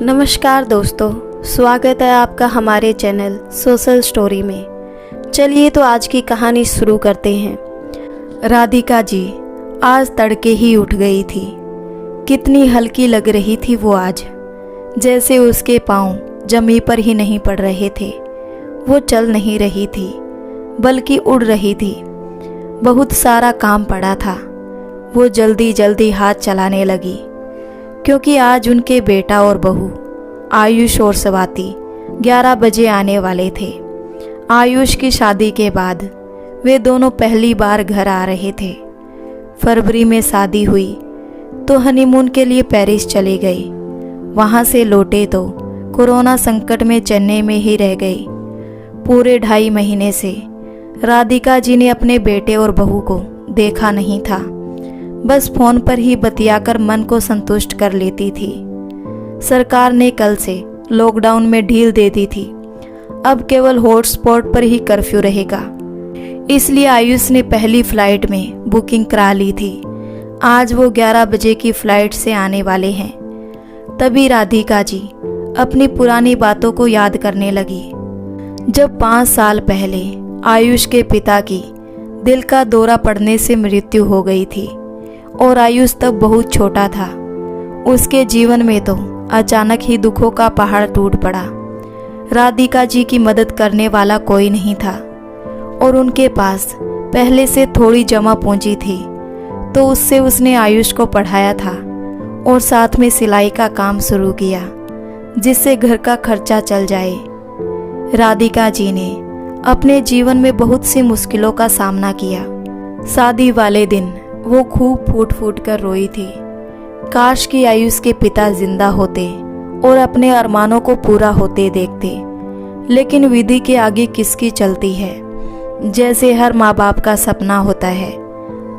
नमस्कार दोस्तों, स्वागत है आपका हमारे चैनल सोशल स्टोरी में। चलिए तो आज की कहानी शुरू करते हैं। राधिका जी आज तड़के ही उठ गई थी। कितनी हल्की लग रही थी वो आज, जैसे उसके पाँव जमीन पर ही नहीं पड़ रहे थे। वो चल नहीं रही थी बल्कि उड़ रही थी। बहुत सारा काम पड़ा था। वो जल्दी जल्दी हाथ चलाने लगी क्योंकि आज उनके बेटा और बहू आयुष और स्वाति 11 बजे आने वाले थे। आयुष की शादी के बाद वे दोनों पहली बार घर आ रहे थे। फरवरी में शादी हुई तो हनीमून के लिए पेरिस चले गए। वहाँ से लौटे तो कोरोना संकट में चेन्नई में ही रह गए। पूरे 2.5 महीने से राधिका जी ने अपने बेटे और बहू को देखा नहीं था। बस फोन पर ही बतियाकर मन को संतुष्ट कर लेती थी। सरकार ने कल से लॉकडाउन में ढील दे दी थी। अब केवल हॉटस्पॉट पर ही कर्फ्यू रहेगा, इसलिए आयुष ने पहली फ्लाइट में बुकिंग करा ली थी। आज वो 11 बजे की फ्लाइट से आने वाले हैं। तभी राधिका जी अपनी पुरानी बातों को याद करने लगी। जब 5 साल पहले आयुष के पिता की दिल का दौरा पड़ने से मृत्यु हो गई थी और आयुष तब बहुत छोटा था। उसके जीवन में तो अचानक ही दुखों का पहाड़ टूट पड़ा। राधिका जी की मदद करने वाला कोई नहीं था और उनके पास पहले से थोड़ी जमा पूंजी थी, तो उससे उसने आयुष को पढ़ाया था और साथ में सिलाई का काम शुरू किया जिससे घर का खर्चा चल जाए। राधिका जी ने अपने जीवन में बहुत सी मुश्किलों का सामना किया। शादी वाले दिन वो खूब फूट फूट कर रोई थी। काश कि आयुष के पिता जिंदा होते और अपने अरमानों को पूरा होते देखते, लेकिन विधि के आगे किसकी चलती है। जैसे हर माँ बाप का सपना होता है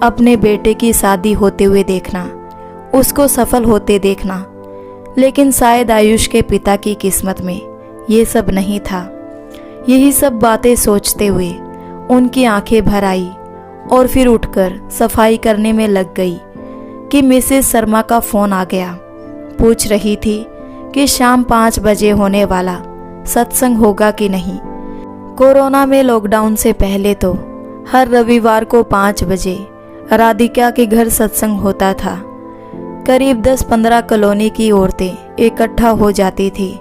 अपने बेटे की शादी होते हुए देखना, उसको सफल होते देखना, लेकिन शायद आयुष के पिता की किस्मत में ये सब नहीं था। यही सब बातें सोचते हुए उनकी आंखें भर आई और फिर उठकर सफाई करने में लग गई कि मिसेस शर्मा का फ़ोन आ गया। पूछ रही थी कि शाम 5 बजे होने वाला सत्संग होगा कि नहीं। कोरोना में लॉकडाउन से पहले तो हर रविवार को 5 बजे राधिका के घर सत्संग होता था। करीब 10-15 कॉलोनी की औरतें इकट्ठा हो जाती थी,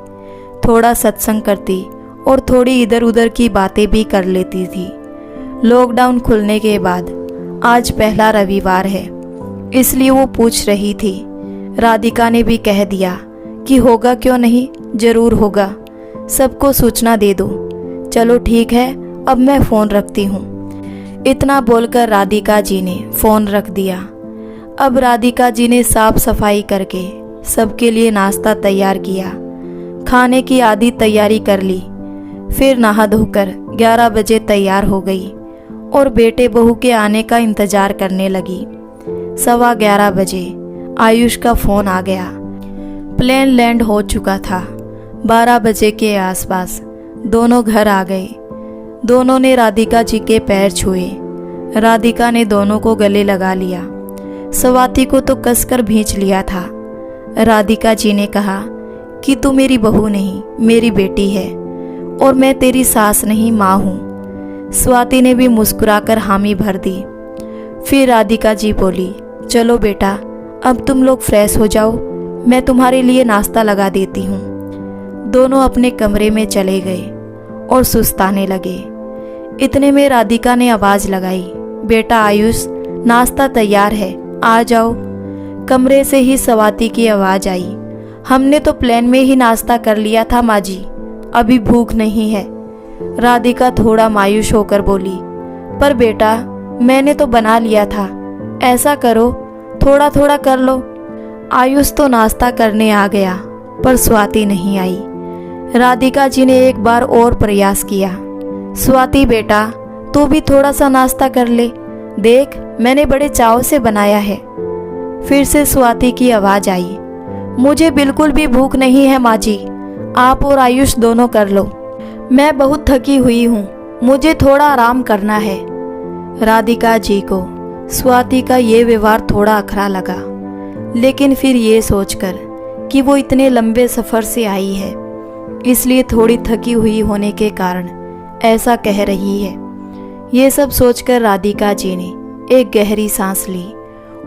थोड़ा सत्संग करती और थोड़ी इधर उधर की बातें भी कर लेती थी। लॉकडाउन खुलने के बाद आज पहला रविवार है, इसलिए वो पूछ रही थी। राधिका ने भी कह दिया कि होगा क्यों नहीं, जरूर होगा, सबको सूचना दे दो। चलो ठीक है, अब मैं फ़ोन रखती हूँ। इतना बोलकर राधिका जी ने फ़ोन रख दिया। अब राधिका जी ने साफ सफाई करके सबके लिए नाश्ता तैयार किया, खाने की आधी तैयारी कर ली। फिर नहा धोकर 11 बजे तैयार हो गई और बेटे बहू के आने का इंतजार करने लगी। 11:15 बजे आयुष का फ़ोन आ गया। प्लेन लैंड हो चुका था। 12 बजे के आसपास दोनों घर आ गए। दोनों ने राधिका जी के पैर छुए। राधिका ने दोनों को गले लगा लिया। स्वाति को तो कसकर भींच लिया था। राधिका जी ने कहा कि तू मेरी बहू नहीं, मेरी बेटी है और मैं तेरी सास नहीं, माँ हूँ। स्वाति ने भी मुस्कुराकर हामी भर दी। फिर राधिका जी बोली, चलो बेटा, अब तुम लोग फ्रेश हो जाओ, मैं तुम्हारे लिए नाश्ता लगा देती हूँ। दोनों अपने कमरे में चले गए और सुस्ताने लगे। इतने में राधिका ने आवाज़ लगाई, बेटा आयुष, नाश्ता तैयार है, आ जाओ। कमरे से ही स्वाति की आवाज़ आई, हमने तो प्लेन में ही नाश्ता कर लिया था माँ जी, अभी भूख नहीं है। राधिका थोड़ा मायूस होकर बोली, पर बेटा मैंने तो बना लिया था, ऐसा करो थोड़ा थोड़ा कर लो। आयुष तो नाश्ता करने आ गया पर स्वाति नहीं आई। राधिका जी ने एक बार और प्रयास किया, स्वाति बेटा तू भी थोड़ा सा नाश्ता कर ले, देख मैंने बड़े चाव से बनाया है। फिर से स्वाति की आवाज़ आई, मुझे बिल्कुल भी भूख नहीं है माँ जी, आप और आयुष दोनों कर लो, मैं बहुत थकी हुई हूँ, मुझे थोड़ा आराम करना है। राधिका जी को स्वाति का ये व्यवहार थोड़ा अखरा लगा, लेकिन फिर ये सोचकर कि वो इतने लंबे सफ़र से आई है, इसलिए थोड़ी थकी हुई होने के कारण ऐसा कह रही है। ये सब सोचकर राधिका जी ने एक गहरी सांस ली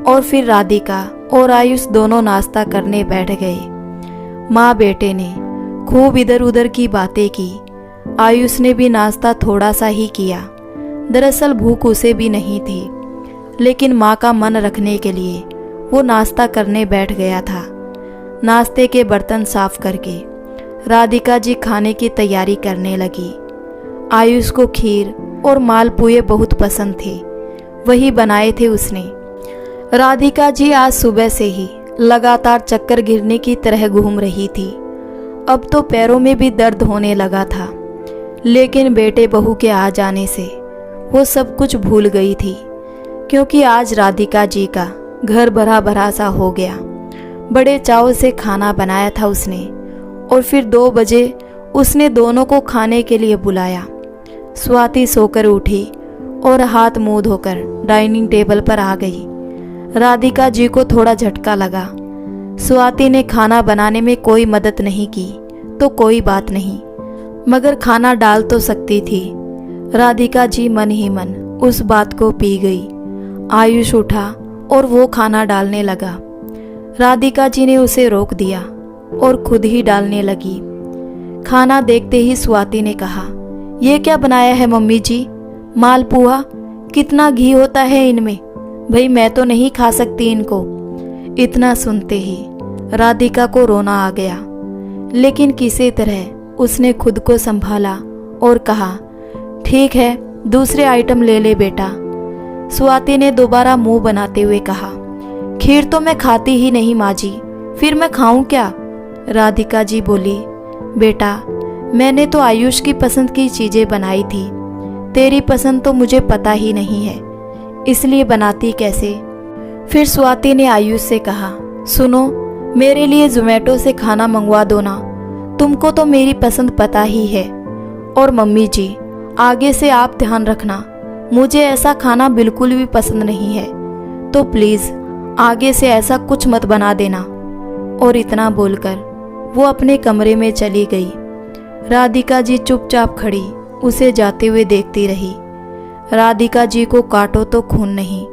और फिर राधिका और आयुष दोनों नाश्ता करने बैठ गए। माँ बेटे ने खूब इधर उधर की बातें की। आयुष ने भी नाश्ता थोड़ा सा ही किया। दरअसल भूख उसे भी नहीं थी, लेकिन माँ का मन रखने के लिए वो नाश्ता करने बैठ गया था। नाश्ते के बर्तन साफ करके राधिका जी खाने की तैयारी करने लगी। आयुष को खीर और मालपुए बहुत पसंद थे, वही बनाए थे उसने। राधिका जी आज सुबह से ही लगातार चक्कर गिरने की तरह घूम रही थी। अब तो पैरों में भी दर्द होने लगा था, लेकिन बेटे बहू के आ जाने से वो सब कुछ भूल गई थी, क्योंकि आज राधिका जी का घर भरा भरा सा हो गया। बड़े चाव से खाना बनाया था उसने, और फिर 2 बजे उसने दोनों को खाने के लिए बुलाया। स्वाति सोकर उठी और हाथ मुंह धोकर डाइनिंग टेबल पर आ गई। राधिका जी को थोड़ा झटका लगा। स्वाति ने खाना बनाने में कोई मदद नहीं की तो कोई बात नहीं, मगर खाना डाल तो सकती थी। राधिका जी मन ही मन उस बात को पी गई। आयुष उठा और वो खाना डालने लगा। राधिका जी ने उसे रोक दिया और खुद ही डालने लगी। खाना देखते ही स्वाति ने कहा, ये क्या बनाया है मम्मी जी? मालपुआ? कितना घी होता है इनमें? भाई मैं तो नहीं खा सकती इनको। इतना सुनते ही राधिका को रोना आ गया, लेकिन किसी तरह उसने खुद को संभाला और कहा, ठीक है दूसरे आइटम ले ले बेटा। स्वाति ने दोबारा मुंह बनाते हुए कहा, खीर तो मैं खाती ही नहीं माँ जी, फिर मैं खाऊं क्या? राधिका जी बोली, बेटा मैंने तो आयुष की पसंद की चीज़ें बनाई थी, तेरी पसंद तो मुझे पता ही नहीं है, इसलिए बनाती कैसे? फिर स्वाति ने आयुष से कहा, सुनो मेरे लिए ज़ोमैटो से खाना मंगवा दो ना, तुमको तो मेरी पसंद पता ही है। और मम्मी जी आगे से आप ध्यान रखना, मुझे ऐसा खाना बिल्कुल भी पसंद नहीं है, तो प्लीज़ आगे से ऐसा कुछ मत बना देना। और इतना बोलकर वो अपने कमरे में चली गई। राधिका जी चुपचाप खड़ी उसे जाते हुए देखती रही। राधिका जी को काटो तो खून नहीं।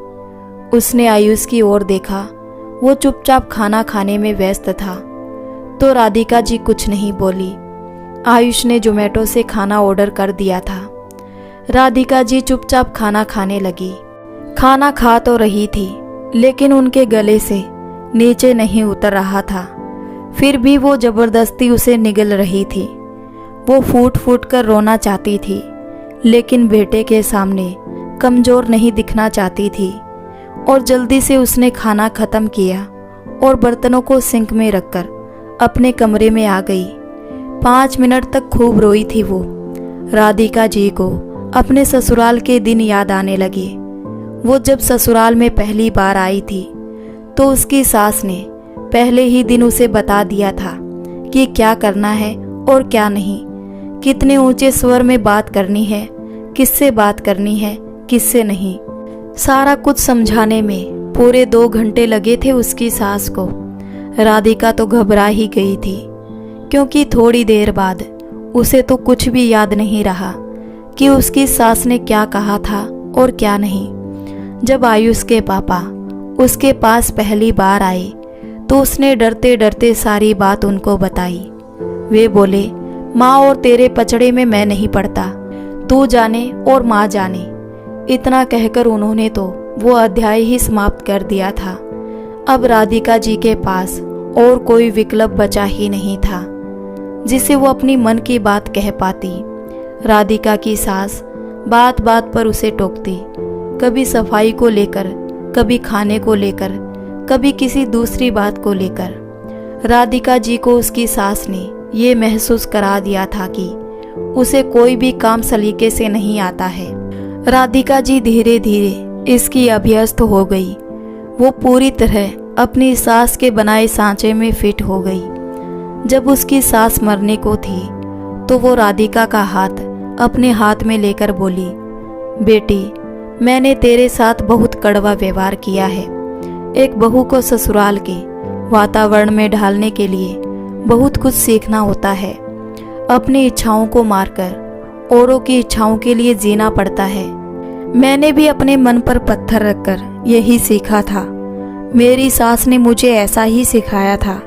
उसने आयुष की ओर देखा, वो चुपचाप खाना खाने में व्यस्त था, तो राधिका जी कुछ नहीं बोली। आयुष ने ज़ोमैटो से खाना ऑर्डर कर दिया था। राधिका जी चुपचाप खाना खाने लगी। खाना खा तो रही थी, लेकिन उनके गले से नीचे नहीं उतर रहा था। फिर भी वो जबरदस्ती उसे निगल रही थी। वो फूट फूट कर रोना चाहती थी, लेकिन बेटे के सामने कमज़ोर नहीं दिखना चाहती थी। और जल्दी से उसने खाना ख़त्म किया और बर्तनों को सिंक में रखकर अपने कमरे में आ गई। 5 मिनट तक खूब रोई थी वो। राधिका जी को अपने ससुराल के दिन याद आने लगे। वो जब ससुराल में पहली बार आई थी, तो उसकी सास ने पहले ही दिन उसे बता दिया था कि क्या करना है और क्या नहीं, कितने ऊंचे स्वर में बात करनी है, किससे बात करनी है, किससे नहीं। सारा कुछ समझाने में पूरे 2 घंटे लगे थे उसकी सास को। राधिका तो घबरा ही गई थी, क्योंकि थोड़ी देर बाद उसे तो कुछ भी याद नहीं रहा कि उसकी सास ने क्या कहा था और क्या नहीं। जब आयुष के पापा उसके पास पहली बार आए, तो उसने डरते डरते सारी बात उनको बताई। वे बोले, माँ और तेरे पचड़े में मैं नहीं पड़ता, तू जाने और माँ जाने। इतना कहकर उन्होंने तो वो अध्याय ही समाप्त कर दिया था। अब राधिका जी के पास और कोई विकल्प बचा ही नहीं था जिसे वो अपनी मन की बात कह पाती। राधिका की सास बात बात पर उसे टोकती, कभी सफाई को लेकर, कभी खाने को लेकर, कभी किसी दूसरी बात को लेकर। राधिका जी को उसकी सास ने ये महसूस करा दिया था कि उसे कोई भी काम सलीके से नहीं आता है। राधिका जी धीरे धीरे इसकी अभ्यस्त हो गई। वो पूरी तरह अपनी सास के बनाए सांचे में फिट हो गई। जब उसकी सास मरने को थी, तो वो राधिका का हाथ अपने हाथ में लेकर बोली, बेटी मैंने तेरे साथ बहुत कड़वा व्यवहार किया है। एक बहू को ससुराल के वातावरण में ढालने के लिए बहुत कुछ सीखना होता है। अपनी इच्छाओं को मारकर औरों की इच्छाओं के लिए जीना पड़ता है। मैंने भी अपने मन पर पत्थर रखकर यही सीखा था। मेरी सास ने मुझे ऐसा ही सिखाया था।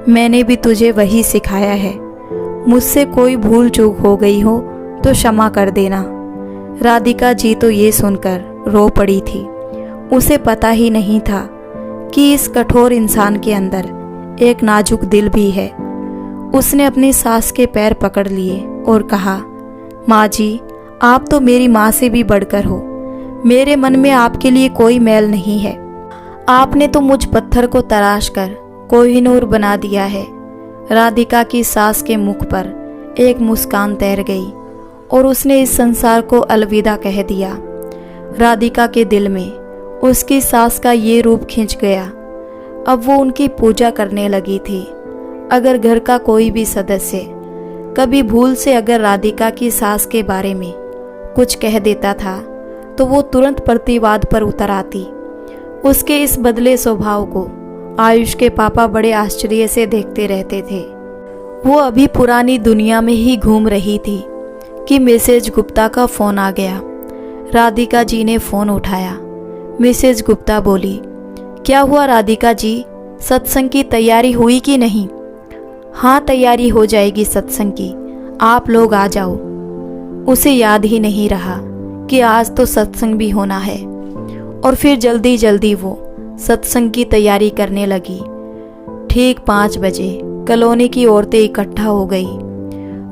मैंने भी तुझे वही सिखाया है। मुझसे कोई भूल चूक हो गई हो तो क्षमा कर देना। राधिका जी तो ये सुनकर रो पड़ी थी। उसे पता ही नहीं था कि इस कठोर इंसान के अंदर एक नाजुक दिल भी है। उसने अपनी सास के पैर पकड़ लिए और कहा, माँ जी, आप तो मेरी माँ से भी बढ़कर हो। मेरे मन में आपके लिए कोई मैल नहीं है। आपने तो मुझ पत्थर को तराश कर कोहिनूर बना दिया है। राधिका की सास के मुख पर एक मुस्कान तैर गई और उसने इस संसार को अलविदा कह दिया। राधिका के दिल में उसकी सास का ये रूप खिंच गया। अब वो उनकी पूजा करने लगी थी। अगर घर का कोई भी सदस्य कभी भूल से अगर राधिका की सास के बारे में कुछ कह देता था तो वो तुरंत प्रतिवाद पर उतर आती। उसके इस बदले स्वभाव को आयुष के पापा बड़े आश्चर्य से देखते रहते थे। वो अभी पुरानी दुनिया में ही घूम रही थी कि मिसेज गुप्ता का फ़ोन आ गया। राधिका जी ने फ़ोन उठाया। मिसेज गुप्ता बोली, क्या हुआ राधिका जी, सत्संग की तैयारी हुई कि नहीं? हाँ, तैयारी हो जाएगी सत्संग की, आप लोग आ जाओ। उसे याद ही नहीं रहा कि आज तो सत्संग भी होना है। और फिर जल्दी जल्दी वो सत्संग की तैयारी करने लगी। ठीक 5 बजे कॉलोनी की औरतें इकट्ठा हो गई।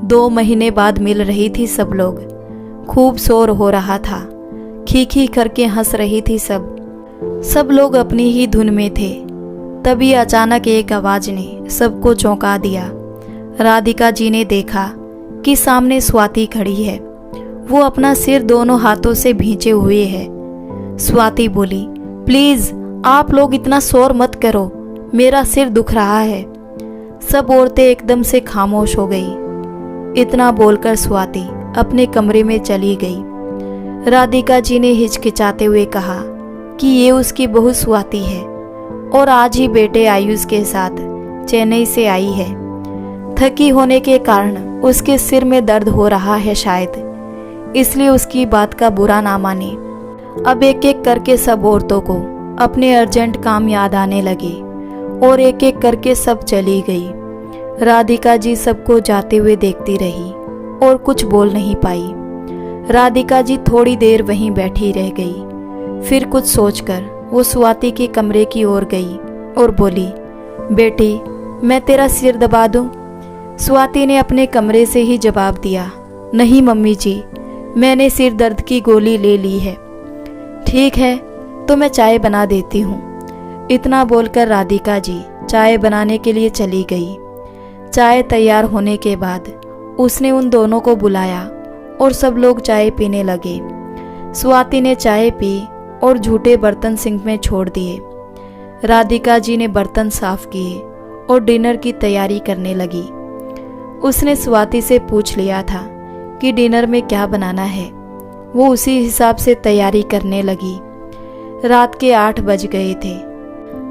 2 महीने बाद मिल रही थी सब लोग। खूब शोर हो रहा था। खी करके हंस रही थी सब लोग अपनी ही धुन में थे। तभी अचानक एक आवाज ने सबको चौंका दिया। राधिका जी ने देखा कि सामने स्वाति खड़ी है। वो अपना सिर दोनों हाथों से भींचे हुए है। स्वाति बोली, प्लीज आप लोग इतना शोर मत करो, मेरा सिर दुख रहा है। सब औरतें एकदम से खामोश हो गई। इतना बोलकर स्वाति अपने कमरे में चली गई। राधिका जी ने हिचकिचाते हुए कहा कि ये उसकी बहू स्वाति है और आज ही बेटे आयुष के साथ चेन्नई से आई है। थकी होने के कारण उसके सिर में दर्द हो रहा है शायद, इसलिए उसकी बात का बुरा ना माने। अब एक एक करके सब औरतों को अपने अर्जेंट काम याद आने लगे और एक एक करके सब चली गई। राधिका जी सबको जाते हुए देखती रही और कुछ बोल नहीं पाई। राधिका जी थोड़ी देर वहीं बैठी रह गई। फिर कुछ सोचकर वो स्वाति के कमरे की ओर गई और बोली, बेटी मैं तेरा सिर दबा दूं? स्वाति ने अपने कमरे से ही जवाब दिया, नहीं मम्मी जी, मैंने सिर दर्द की गोली ले ली है। ठीक है तो मैं चाय बना देती हूँ। इतना बोलकर राधिका जी चाय बनाने के लिए चली गई। चाय तैयार होने के बाद उसने उन दोनों को बुलाया और सब लोग चाय पीने लगे। स्वाति ने चाय पी और झूठे बर्तन सिंक में छोड़ दिए। राधिका जी ने बर्तन साफ किए और डिनर की तैयारी करने लगी। उसने स्वाति से पूछ लिया था कि डिनर में क्या बनाना है। वो उसी हिसाब से तैयारी करने लगी। रात के 8 बज गए थे।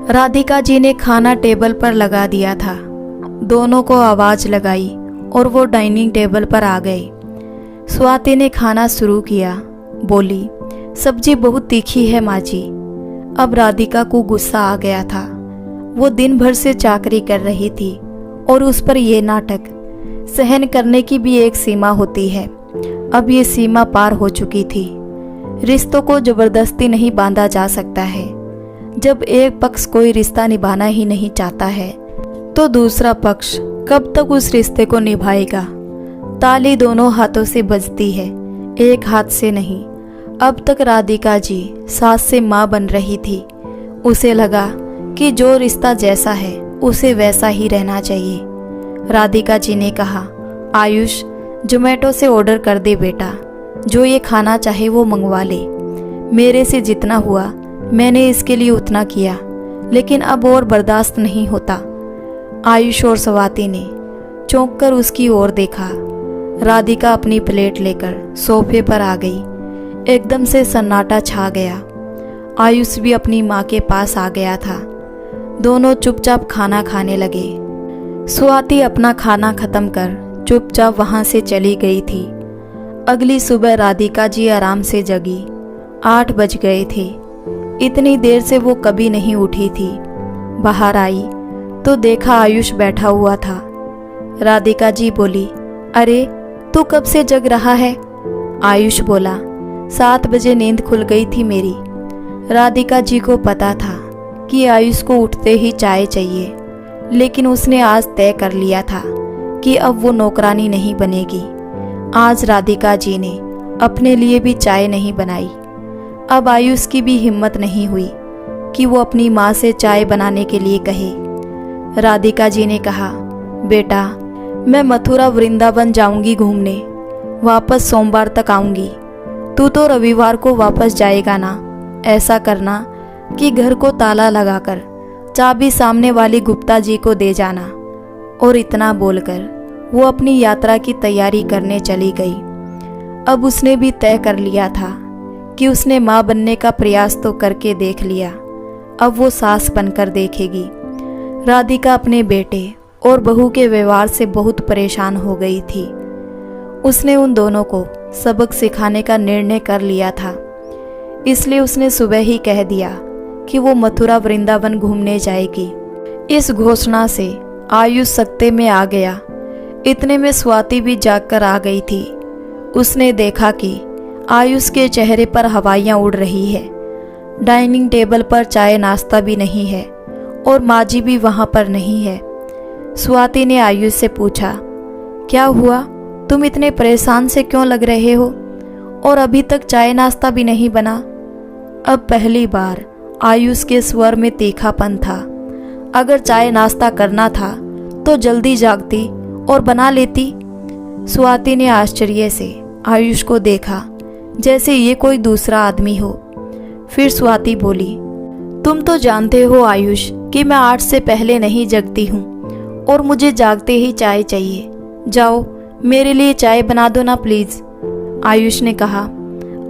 राधिका जी ने खाना टेबल पर लगा दिया था। दोनों को आवाज लगाई और वो डाइनिंग टेबल पर आ गए। स्वाति ने खाना शुरू किया। बोली, सब्जी बहुत तीखी है माँ जी। अब राधिका को गुस्सा आ गया था। वो दिन भर से चाकरी कर रही थी और उस पर यह नाटक सहन करने की भी एक सीमा होती है। अब ये सीमा पार हो चुकी थी। रिश्तों को जबरदस्ती नहीं बांधा जा सकता है। जब एक पक्ष कोई रिश्ता निभाना ही नहीं चाहता है तो दूसरा पक्ष कब तक उस रिश्ते को निभाएगा। ताली दोनों हाथों से बजती है, एक हाथ से नहीं। अब तक राधिका जी सास से माँ बन रही थी। उसे लगा कि जो रिश्ता जैसा है उसे वैसा ही रहना चाहिए। राधिका जी ने कहा, आयुष जोमेटो से ऑर्डर कर दे बेटा, जो ये खाना चाहे वो मंगवा ले। मेरे से जितना हुआ मैंने इसके लिए उतना किया, लेकिन अब और बर्दाश्त नहीं होता। आयुष और स्वाति ने चौंक कर उसकी ओर देखा। राधिका अपनी प्लेट लेकर सोफे पर आ गई। एकदम से सन्नाटा छा गया। आयुष भी अपनी माँ के पास आ गया था। दोनों चुपचाप खाना खाने लगे। स्वाति अपना खाना खत्म कर चुपचाप वहां से चली गई थी। अगली सुबह राधिका जी आराम से जगी। 8 बज गए थे। इतनी देर से वो कभी नहीं उठी थी। बाहर आई तो देखा आयुष बैठा हुआ था। राधिका जी बोली, अरे तू कब से जग रहा है? आयुष बोला, 7 बजे नींद खुल गई थी मेरी। राधिका जी को पता था कि आयुष को उठते ही चाय चाहिए, लेकिन उसने आज तय कर लिया था कि अब वो नौकरानी नहीं बनेगी। आज राधिका जी ने अपने लिए भी चाय नहीं बनाई। अब आयुष की भी हिम्मत नहीं हुई कि वो अपनी माँ से चाय बनाने के लिए कहे। राधिका जी ने कहा, बेटा मैं मथुरा वृंदावन जाऊंगी घूमने, वापस सोमवार तक आऊंगी। तू तो रविवार को वापस जाएगा ना? ऐसा करना कि घर को ताला लगाकर चाबी सामने वाली गुप्ता जी को दे जाना। और इतना बोलकर वो अपनी यात्रा की तैयारी करने चली गई। अब उसने भी तय कर लिया था कि उसने माँ बनने का प्रयास तो करके देख लिया, अब वो सास बनकर देखेगी। राधिका अपने बेटे और बहू के व्यवहार से बहुत परेशान हो गई थी। उसने उन दोनों को सबक सिखाने का निर्णय कर लिया था, इसलिए उसने सुबह ही कह दिया कि वो मथुरा वृंदावन घूमने जाएगी। इस घोषणा से आयुष सकते में आ गया। इतने में स्वाति भी जागकर आ गई थी। उसने देखा कि आयुष के चेहरे पर हवाइयाँ उड़ रही है। डाइनिंग टेबल पर चाय नाश्ता भी नहीं है और माँ जी भी वहाँ पर नहीं है। स्वाति ने आयुष से पूछा, क्या हुआ? तुम इतने परेशान से क्यों लग रहे हो? और अभी तक चाय नाश्ता भी नहीं बना? अब पहली बार आयुष के स्वर में तीखापन था। अगर चाय नाश्ता करना था तो जल्दी जागती और बना लेती। स्वाति ने आश्चर्य से आयुष को देखा, जैसे ये कोई दूसरा आदमी हो। फिर स्वाति बोली, तुम तो जानते हो आयुष कि मैं 8 से पहले नहीं जगती हूँ और मुझे जागते ही चाय चाहिए। जाओ मेरे लिए चाय बना दो ना प्लीज। आयुष ने कहा,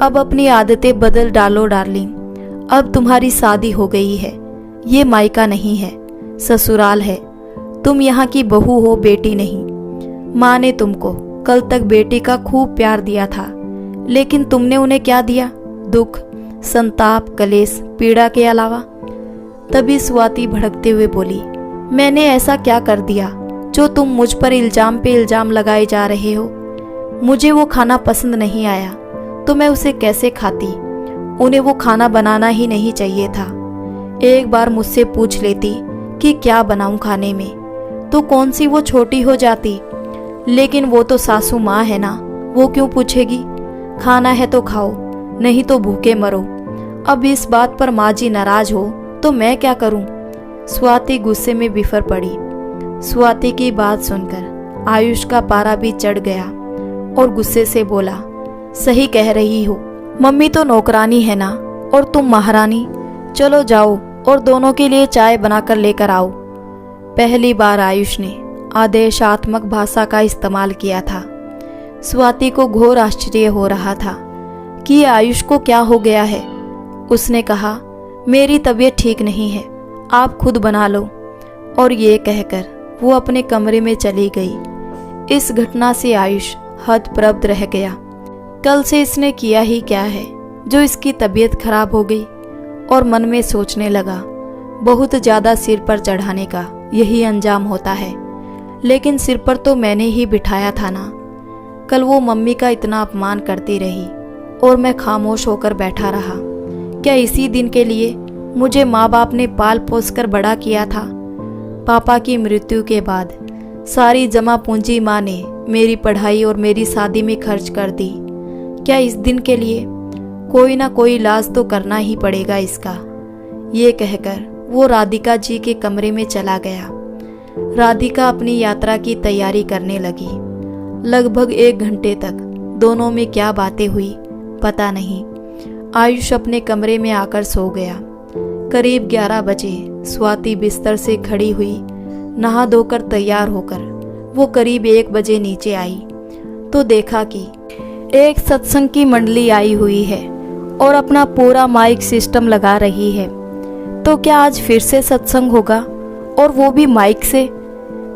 अब अपनी आदतें बदल डालो डार्लिंग। अब तुम्हारी शादी हो गई है। ये मायका नहीं है, ससुराल है। तुम यहाँ की बहू हो, बेटी नहीं। माँ ने तुमको कल तक बेटी का खूब प्यार दिया था, लेकिन तुमने उन्हें क्या दिया? दुख, संताप, कलेश, पीड़ा के अलावा। तभी स्वाति भड़कते हुए बोली, मैंने ऐसा क्या कर दिया जो तुम मुझ पर इल्जाम पे इल्जाम लगाए जा रहे हो? मुझे वो खाना पसंद नहीं आया तो मैं उसे कैसे खाती? उन्हें वो खाना बनाना ही नहीं चाहिए था। एक बार मुझसे पूछ लेती कि क्या बनाऊं खाने में, तो कौन सी वो छोटी हो जाती। लेकिन वो तो सासू माँ है ना, वो क्यों पूछेगी? खाना है तो खाओ, नहीं तो भूखे मरो। अब इस बात पर माँ जी नाराज हो तो मैं क्या करूं? स्वाति गुस्से में बिफर पड़ी। स्वाति की बात सुनकर आयुष का पारा भी चढ़ गया और गुस्से से बोला, सही कह रही हो, मम्मी तो नौकरानी है ना और तुम महारानी। चलो जाओ और दोनों के लिए चाय बनाकर लेकर आओ। पहली बार आयुष ने आदेशात्मक भाषा का इस्तेमाल किया था। स्वाति को घोर आश्चर्य हो रहा था कि आयुष को क्या हो गया है। उसने कहा, मेरी तबीयत ठीक नहीं है, आप खुद बना लो। और ये कहकर वो अपने कमरे में चली गई। इस घटना से आयुष हतप्रभ रह गया। कल से इसने किया ही क्या है जो इसकी तबीयत खराब हो गई? और मन में सोचने लगा, बहुत ज़्यादा सिर पर चढ़ाने का यही अंजाम होता है। लेकिन सिर पर तो मैंने ही बिठाया था ना। कल वो मम्मी का इतना अपमान करती रही और मैं खामोश होकर बैठा रहा। क्या इसी दिन के लिए मुझे माँ बाप ने पाल पोस कर बड़ा किया था? पापा की मृत्यु के बाद सारी जमा पूंजी माँ ने मेरी पढ़ाई और मेरी शादी में खर्च कर दी। क्या इस दिन के लिए? कोई ना कोई इलाज तो करना ही पड़ेगा इसका। ये कहकर वो राधिका जी के कमरे में चला गया। राधिका अपनी यात्रा की तैयारी करने लगी। लगभग 1 घंटे तक दोनों में क्या बातें हुई पता नहीं। आयुष अपने कमरे में आकर सो गया। करीब 11 बजे स्वाति बिस्तर से खड़ी हुई। नहा धोकर तैयार होकर वो करीब 1 बजे नीचे आई तो देखा कि एक सत्संग की मंडली आई हुई है और अपना पूरा माइक सिस्टम लगा रही है। तो क्या आज फिर से सत्संग होगा, और वो भी माइक से?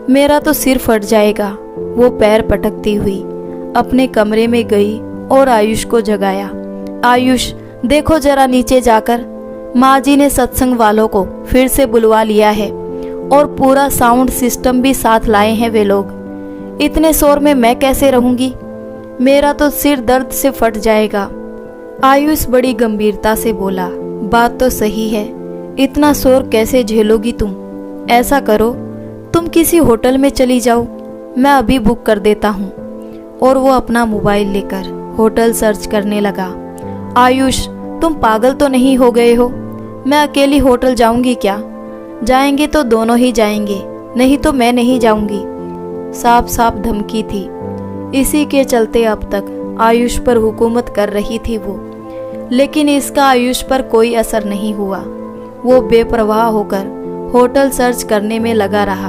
मेरा तो सिर फट जाएगा। वो पैर पटकती हुई अपने कमरे में गई और आयुष को जगाया। आयुष, देखो जरा नीचे जाकर, माँ जी ने सत्संग वालों को फिर से बुलवा लिया है और पूरा साउंड सिस्टम भी साथ लाए हैं वे लोग। इतने शोर में मैं कैसे रहूंगी? मेरा तो सिर दर्द से फट जाएगा। आयुष बड़ी गंभीरता से बोला, बात तो सही है, इतना शोर कैसे झेलोगी तुम? ऐसा करो, तुम किसी होटल में चली जाओ, मैं अभी बुक कर देता हूँ। और वो अपना मोबाइल लेकर होटल सर्च करने लगा। आयुष, तुम पागल तो नहीं हो गए हो? मैं अकेली होटल जाऊंगी क्या? जाएंगे तो दोनों ही जाएंगे, नहीं तो मैं नहीं जाऊंगी। साफ साफ धमकी थी। इसी के चलते अब तक आयुष पर हुकूमत कर रही थी वो, लेकिन इसका आयुष पर कोई असर नहीं हुआ। वो बेपरवाह होकर होटल सर्च करने में लगा रहा।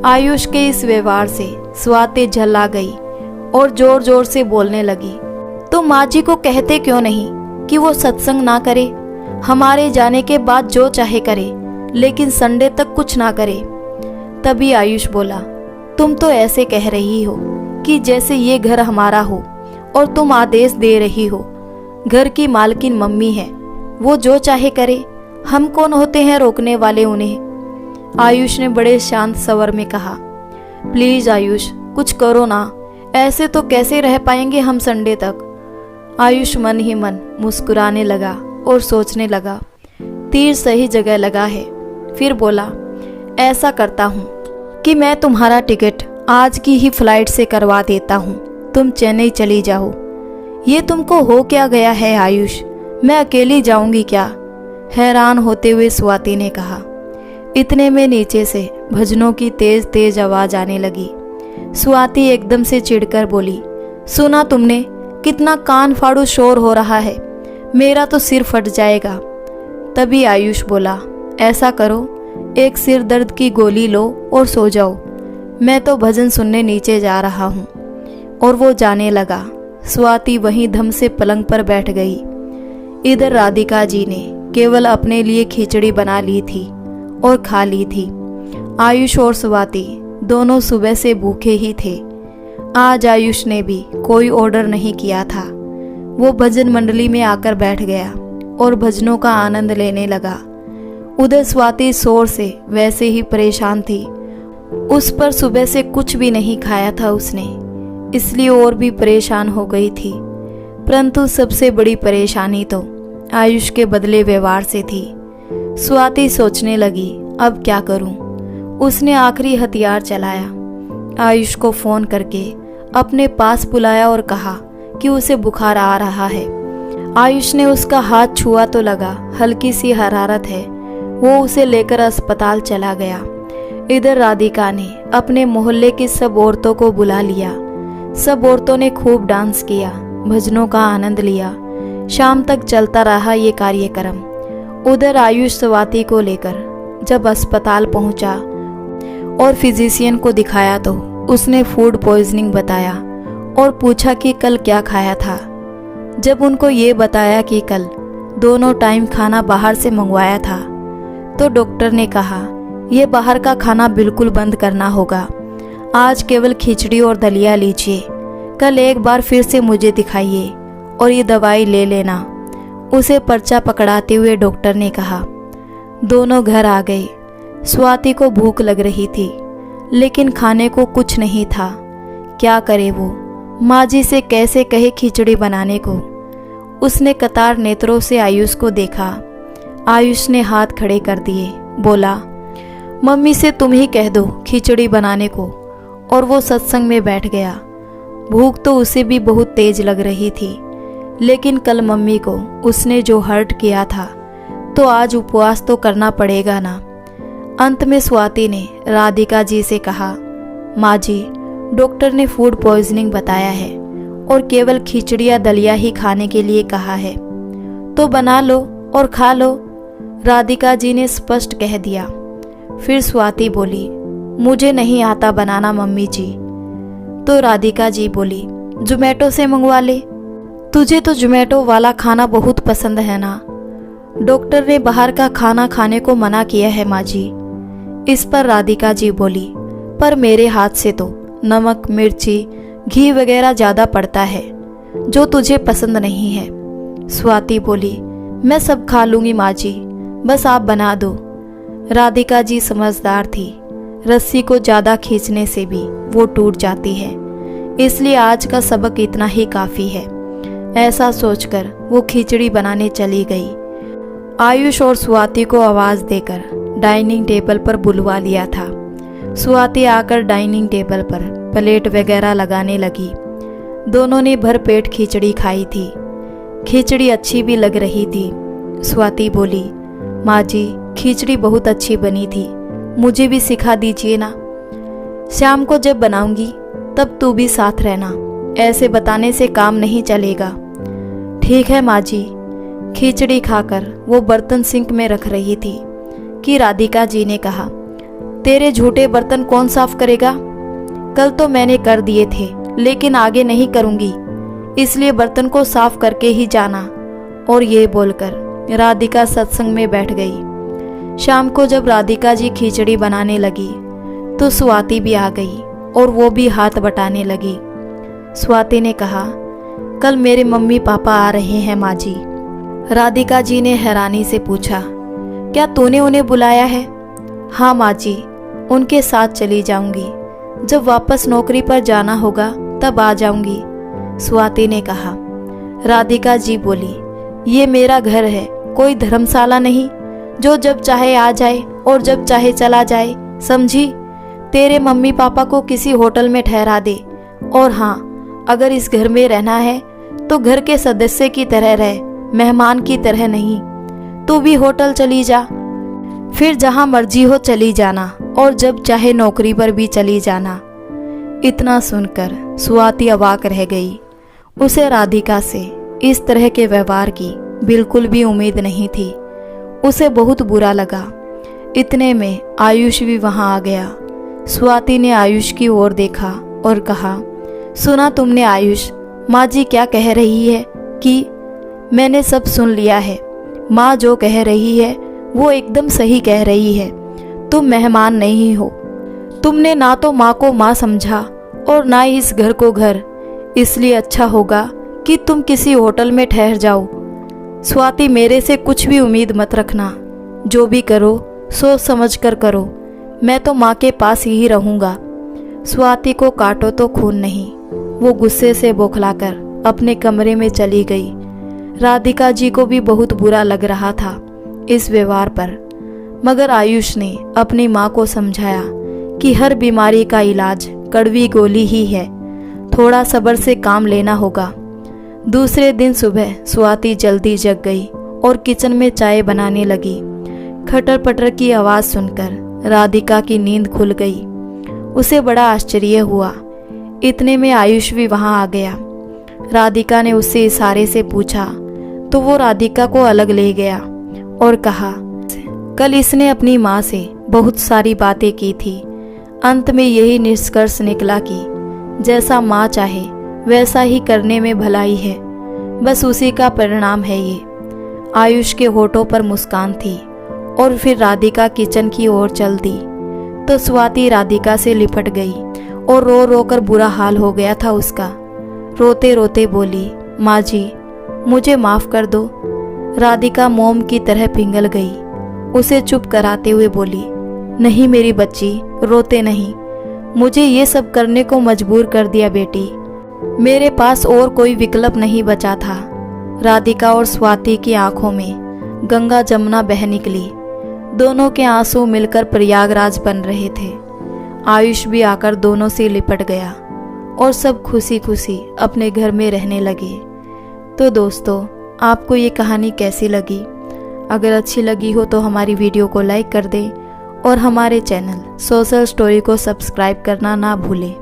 आयुष के इस व्यवहार से स्वाति झल्ला गई और जोर जोर से बोलने लगी, तो माँ जी को कहते क्यों नहीं कि वो सत्संग ना करे? हमारे जाने के बाद जो चाहे करे, लेकिन संडे तक कुछ ना करे। तभी आयुष बोला, तुम तो ऐसे कह रही हो कि जैसे ये घर हमारा हो और तुम आदेश दे रही हो। घर की मालकिन मम्मी है, वो जो चाहे करे, हम कौन होते हैं रोकने वाले उन्हें? आयुष ने बड़े शांत स्वर में कहा, प्लीज आयुष, कुछ करो ना, ऐसे तो कैसे रह पाएंगे हम संडे तक? आयुष मन ही मन मुस्कुराने लगा और सोचने लगा, तीर सही जगह लगा है। फिर बोला, ऐसा करता हूँ कि मैं तुम्हारा टिकट आज की ही फ्लाइट से करवा देता हूँ, तुम चेन्नई चली जाओ। ये तुमको हो क्या गया है आयुष, मैं अकेली जाऊंगी क्या? हैरान होते हुए स्वाति ने कहा। इतने में नीचे से भजनों की तेज तेज आवाज आने लगी। स्वाति एकदम से चिढ़कर बोली, सुना तुमने? कितना कान फाड़ू शोर हो रहा है, मेरा तो सिर फट जाएगा। तभी आयुष बोला, ऐसा करो, एक सिर दर्द की गोली लो और सो जाओ, मैं तो भजन सुनने नीचे जा रहा हूँ। और वो जाने लगा। स्वाति वहीं धम से पलंग पर बैठ गई। इधर राधिका जी ने केवल अपने लिए खिचड़ी बना ली थी और खा ली थी। आयुष और स्वाति दोनों सुबह से भूखे ही थे। आज आयुष ने भी कोई ऑर्डर नहीं किया था। वो भजन मंडली में आकर बैठ गया और भजनों का आनंद लेने लगा। उधर स्वाति शोर से वैसे ही परेशान थी। उस पर सुबह से कुछ भी नहीं खाया था उसने, इसलिए और भी परेशान हो गई थी। परंतु सबसे बड़ी परेशानी तो आयुष के बदले व्यवहार से थी। स्वाति सोचने लगी, अब क्या करूं? उसने आखिरी हथियार चलाया। आयुष को फोन करके अपने पास बुलाया और कहा कि उसे बुखार आ रहा है। आयुष ने उसका हाथ छुआ तो लगा हल्की सी हरारत है। वो उसे लेकर अस्पताल चला गया। इधर राधिका ने अपने मोहल्ले की सब औरतों को बुला लिया। सब औरतों ने खूब डांस किया, भजनों का आनंद लिया। शाम तक चलता रहा ये कार्यक्रम। उधर आयुष स्वाति को लेकर जब अस्पताल पहुंचा और फिजिशियन को दिखाया तो उसने फूड पॉइजनिंग बताया और पूछा कि कल क्या खाया था। जब उनको ये बताया कि कल दोनों टाइम खाना बाहर से मंगवाया था, तो डॉक्टर ने कहा यह बाहर का खाना बिल्कुल बंद करना होगा। आज केवल खिचड़ी और दलिया लीजिए, कल एक बार फिर से मुझे दिखाइए और ये दवाई ले लेना। उसे पर्चा पकड़ाते हुए डॉक्टर ने कहा। दोनों घर आ गए। स्वाति को भूख लग रही थी, लेकिन खाने को कुछ नहीं था। क्या करे वो? माँ जी से कैसे कहे खिचड़ी बनाने को? उसने कतार नेत्रों से आयुष को देखा। आयुष ने हाथ खड़े कर दिए, बोला, मम्मी से तुम ही कह दो खिचड़ी बनाने को। और वो सत्संग में बैठ गया। भूख तो उसे भी बहुत तेज लग रही थी, लेकिन कल मम्मी को उसने जो हर्ट किया था, तो आज उपवास तो करना पड़ेगा ना। अंत में स्वाति ने राधिका जी से कहा, माँ जी, डॉक्टर ने फूड पॉइजनिंग बताया है और केवल खिचड़ी या दलिया ही खाने के लिए कहा है, तो बना लो और खा लो। राधिका जी ने स्पष्ट कह दिया। फिर स्वाति बोली, मुझे नहीं आता बनाना मम्मी जी। तो राधिका जी बोली, जोमेटो से मंगवा ले, तुझे तो जोमेटो वाला खाना बहुत पसंद है ना। डॉक्टर ने बाहर का खाना खाने को मना किया है माँ जी। इस पर राधिका जी बोली, पर मेरे हाथ से तो नमक, मिर्ची, घी वगैरह ज़्यादा पड़ता है जो तुझे पसंद नहीं है। स्वाति बोली, मैं सब खा लूँगी माँ जी, बस आप बना दो। राधिका जी समझदार थी, रस्सी को ज़्यादा खींचने से भी वो टूट जाती है, इसलिए आज का सबक इतना ही काफ़ी है। ऐसा सोचकर वो खिचड़ी बनाने चली गई। आयुष और स्वाति को आवाज़ देकर डाइनिंग टेबल पर बुलवा लिया था। स्वाति आकर डाइनिंग टेबल पर प्लेट वगैरह लगाने लगी। दोनों ने भर पेट खिचड़ी खाई थी। खिचड़ी अच्छी भी लग रही थी। स्वाति बोली, माँ जी खिचड़ी बहुत अच्छी बनी थी, मुझे भी सिखा दीजिए ना। शाम को जब बनाऊंगी तब तू भी साथ रहना, ऐसे बताने से काम नहीं चलेगा। ठीक है माँ जी। खिचड़ी खाकर वो बर्तन सिंक में रख रही थी कि राधिका जी ने कहा, तेरे झूठे बर्तन कौन साफ करेगा? कल तो मैंने कर दिए थे, लेकिन आगे नहीं करूंगी, इसलिए बर्तन को साफ करके ही जाना। और ये बोलकर राधिका सत्संग में बैठ गई। शाम को जब राधिका जी खिचड़ी बनाने लगी तो स्वाति भी आ गई और वो भी हाथ बटाने लगी। स्वाति ने कहा, कल मेरे मम्मी पापा आ रहे हैं माँ जी। राधिका जी ने हैरानी से पूछा, क्या तूने उन्हें बुलाया है? हाँ माँ जी, उनके साथ चली जाऊंगी, जब वापस नौकरी पर जाना होगा तब आ जाऊंगी, स्वाति ने कहा। राधिका जी बोली, ये मेरा घर है, कोई धर्मशाला नहीं जो जब चाहे आ जाए और जब चाहे चला जाए, समझी? तेरे मम्मी पापा को किसी होटल में ठहरा दे, और हाँ, अगर इस घर में रहना है तो घर के सदस्य की तरह रह, मेहमान की तरह नहीं। तू भी होटल चली जा, फिर जहाँ मर्जी हो चली जाना, और जब चाहे नौकरी पर भी चली जाना। इतना सुनकर स्वाति अवाक रह गई। उसे राधिका से इस तरह के व्यवहार की बिल्कुल भी उम्मीद नहीं थी। उसे बहुत बुरा लगा। इतने में आयुष भी वहां आ गया। स्वाति ने आयुष की ओर देखा और कहा, सुना तुमने आयुष, माँ जी क्या कह रही है? कि मैंने सब सुन लिया है। माँ जो कह रही है वो एकदम सही कह रही है। तुम मेहमान नहीं हो। तुमने ना तो माँ को माँ समझा और ना ही इस घर को घर, इसलिए अच्छा होगा कि तुम किसी होटल में ठहर जाओ। स्वाति, मेरे से कुछ भी उम्मीद मत रखना, जो भी करो सोच समझ कर करो, मैं तो माँ के पास ही रहूँगा। स्वाति को काटो तो खून नहीं, वो गुस्से से बौखलाकर अपने कमरे में चली गई। राधिका जी को भी बहुत बुरा लग रहा था इस व्यवहार पर, मगर आयुष ने अपनी माँ को समझाया कि हर बीमारी का इलाज कड़वी गोली ही है, थोड़ा सब्र से काम लेना होगा। दूसरे दिन सुबह स्वाति जल्दी जग गई और किचन में चाय बनाने लगी। खटर पटर की आवाज़ सुनकर राधिका की नींद खुल गई। उसे बड़ा आश्चर्य हुआ। इतने में आयुष भी वहां आ गया। राधिका ने उससे इशारे से पूछा तो वो राधिका को अलग ले गया और कहा, कल इसने अपनी माँ से बहुत सारी बातें की थी। अंत में यही निष्कर्ष निकला कि जैसा माँ चाहे वैसा ही करने में भलाई है, बस उसी का परिणाम है ये। आयुष के होठों पर मुस्कान थी और फिर राधिका किचन की ओर चल दी तो स्वाति राधिका से लिपट गई और रो रो कर बुरा हाल हो गया था उसका। रोते रोते बोली, माँ जी मुझे माफ़ कर दो। राधिका मोम की तरह पिघल गई। उसे चुप कराते हुए बोली, नहीं मेरी बच्ची, रोते नहीं। मुझे ये सब करने को मजबूर कर दिया बेटी, मेरे पास और कोई विकल्प नहीं बचा था। राधिका और स्वाति की आंखों में गंगा जमुना बह निकली। दोनों के आंसू मिलकर प्रयागराज बन रहे थे। आयुष भी आकर दोनों से लिपट गया और सब खुशी खुशी अपने घर में रहने लगे। तो दोस्तों, आपको ये कहानी कैसी लगी? अगर अच्छी लगी हो तो हमारी वीडियो को लाइक कर दें और हमारे चैनल सोशल स्टोरी को सब्सक्राइब करना ना भूलें।